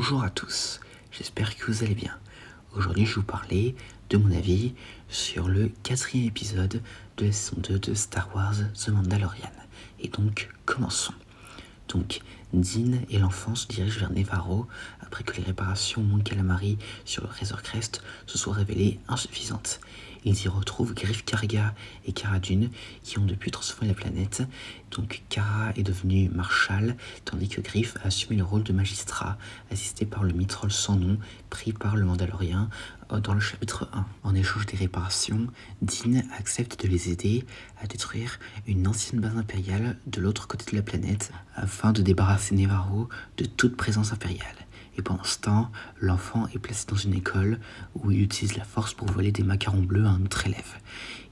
Bonjour à tous, j'espère que vous allez bien. Aujourd'hui, je vais vous parler de mon avis sur le 4e épisode de la saison 2 de Star Wars The Mandalorian. Et donc, commençons. Donc, Din et l'enfant se dirigent vers Nevarro après que les réparations Mon Calamari sur le Razor Crest se soient révélées insuffisantes. Ils y retrouvent Greef Karga et Cara Dune qui ont depuis transformé la planète. Donc Cara est devenue Marshal, tandis que Greef a assumé le rôle de magistrat, assisté par le Mythrol sans nom, pris par le Mandalorien dans le chapitre 1. En échange des réparations, Din accepte de les aider à détruire une ancienne base impériale de l'autre côté de la planète afin de débarrasser Nevarro de toute présence impériale. Et pendant ce temps, l'enfant est placé dans une école où il utilise la force pour voler des macarons bleus à un autre élève.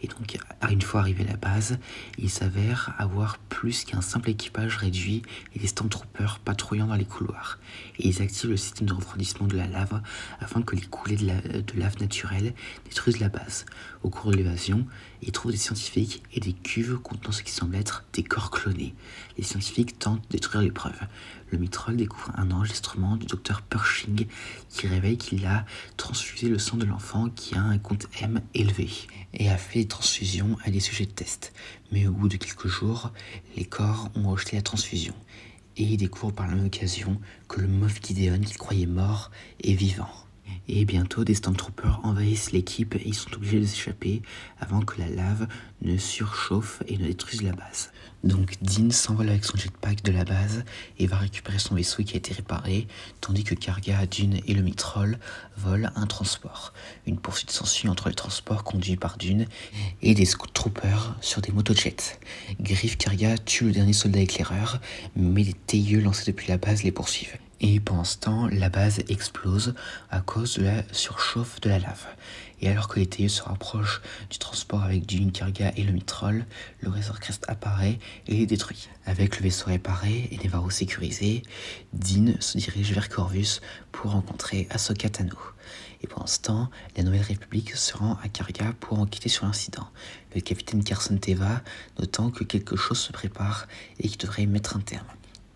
Et donc, une fois arrivé à la base, il s'avère avoir plus qu'un simple équipage réduit et des Stormtroopers patrouillant dans les couloirs. Et ils activent le système de refroidissement de la lave afin que les coulées de lave naturelle détruisent la base. Au cours de l'évasion, ils trouvent des scientifiques et des cuves contenant ce qui semble être des corps clonés. Les scientifiques tentent de détruire les preuves. Le Mythrol découvre un enregistrement du docteur Pershing qui révèle qu'il a transfusé le sang de l'enfant qui a un compte M élevé et a fait des transfusions à des sujets de test. Mais au bout de quelques jours, les corps ont rejeté la transfusion et il découvre par la même occasion que le Moff Gideon qu'il croyait mort est vivant. Et bientôt, des Stormtroopers envahissent l'équipe et ils sont obligés de s'échapper avant que la lave ne surchauffe et ne détruise la base. Donc Din s'envole avec son jetpack de la base et va récupérer son vaisseau qui a été réparé, tandis que Karga, Dune et le Mythrol volent un transport. Une poursuite s'ensuit entre les transports conduits par Dune et des Troopers sur des motojets. Greef Karga tue le dernier soldat éclaireur, mais les tailleux lancés depuis la base les poursuivent. Et pendant ce temps, la base explose à cause de la surchauffe de la lave. Et alors que les tailleux se rapprochent du transport avec Dune, Karga et le Mythrol, le Razor Crest apparaît et les détruit. Avec le vaisseau réparé et Nevarro sécurisé, Din se dirige vers Corvus pour rencontrer Ahsoka Tano. Et pendant ce temps, la Nouvelle République se rend à Karga pour enquêter sur l'incident. Le capitaine Carson Teva notant que quelque chose se prépare et qu'il devrait y mettre un terme.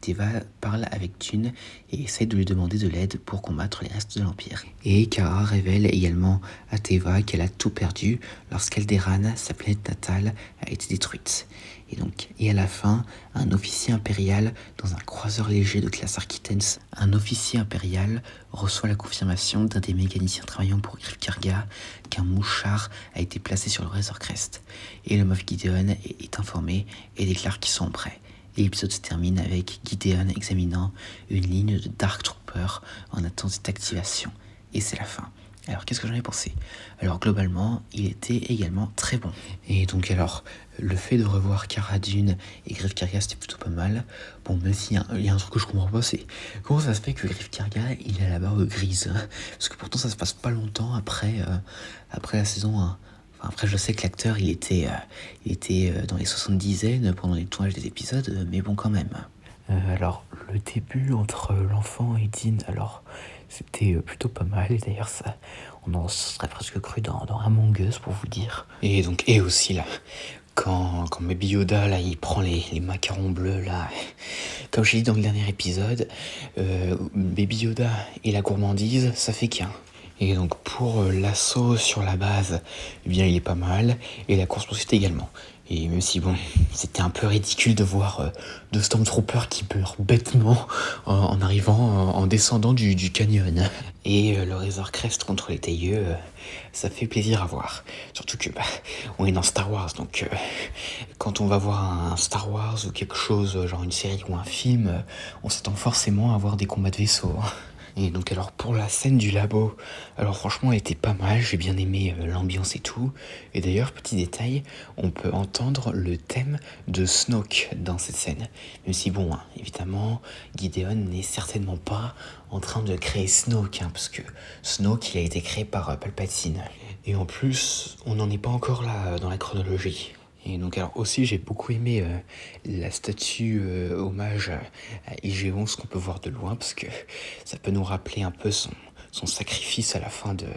Teva parle avec Dune et essaie de lui demander de l'aide pour combattre les restes de l'Empire. Et Cara révèle également à Teva qu'elle a tout perdu lorsqu'Alderaan, sa planète natale, a été détruite. Et à la fin, un officier impérial dans un croiseur léger de classe Arquitens, un officier impérial reçoit la confirmation d'un des mécaniciens travaillant pour Greef Karga qu'un mouchard a été placé sur le Razor Crest. Et le Moff Gideon est informé et déclare qu'ils sont prêts. Et l'épisode se termine avec Gideon examinant une ligne de Dark Trooper en attente d'activation. Et c'est la fin. Alors, qu'est-ce que j'en ai pensé ? Alors, globalement, il était également très bon. Et donc, alors, le fait de revoir Cara Dune et Greef Karga, c'était plutôt pas mal. Bon, même s'il y a un truc que je comprends pas, c'est comment ça se fait que Greef Karga, il a la barbe grise ? Parce que pourtant, ça se passe pas longtemps après la saison 1. Après, je sais que l'acteur, il était dans les 70aines pendant les tournages des épisodes, mais bon, quand même. Alors, le début entre l'enfant et Din, alors, c'était plutôt pas mal. Et d'ailleurs, ça, on en serait presque cru dans Among Us, pour vous dire. Et donc, et aussi, là, quand Baby Yoda, là, il prend les macarons bleus, là, comme j'ai dit dans le dernier épisode, Baby Yoda et la gourmandise, ça fait qu'un. Et donc pour l'assaut sur la base, eh bien il est pas mal, et la course-poursuite également. Et même si bon, c'était un peu ridicule de voir deux Stormtroopers qui meurent bêtement en arrivant, en descendant du canyon. Et le Razor Crest contre les tailleux, ça fait plaisir à voir. Surtout que on est dans Star Wars, donc quand on va voir un Star Wars ou quelque chose, genre une série ou un film, on s'attend forcément à voir des combats de vaisseaux. Et donc alors pour la scène du labo, alors franchement elle était pas mal, j'ai bien aimé l'ambiance et tout. Et d'ailleurs petit détail, on peut entendre le thème de Snoke dans cette scène. Même si bon, évidemment, Gideon n'est certainement pas en train de créer Snoke, parce que Snoke il a été créé par Palpatine. Et en plus, on n'en est pas encore là dans la chronologie. Et donc alors aussi j'ai beaucoup aimé la statue hommage à IG-11 qu'on peut voir de loin parce que ça peut nous rappeler un peu son sacrifice à la fin de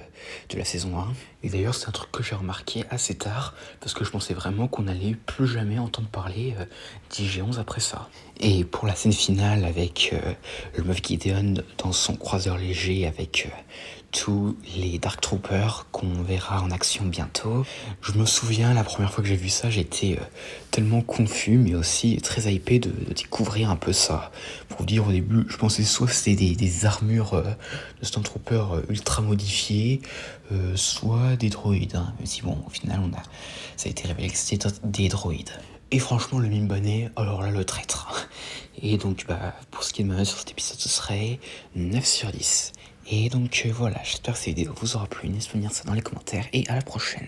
la saison 1. Et d'ailleurs, c'est un truc que j'ai remarqué assez tard, parce que je pensais vraiment qu'on allait plus jamais entendre parler d'IG-11 après ça. Et pour la scène finale avec le Moff Gideon dans son croiseur léger avec tous les Dark Troopers qu'on verra en action bientôt. Je me souviens, la première fois que j'ai vu ça, j'étais tellement confus, mais aussi très hypé de découvrir un peu ça. Pour vous dire, au début, je pensais soit c'était des armures de Stormtroopers ultra modifiées, soit des droïdes. Hein. Même si bon, au final, ça a été révélé que c'était des droïdes. Et franchement, le mime bonnet, alors là, le traître. Et donc, pour ce qui est de ma note sur cet épisode, ce serait 9 sur 10. Et donc voilà, j'espère que cette vidéo vous aura plu. N'hésitez pas à me dire ça dans les commentaires et à la prochaine.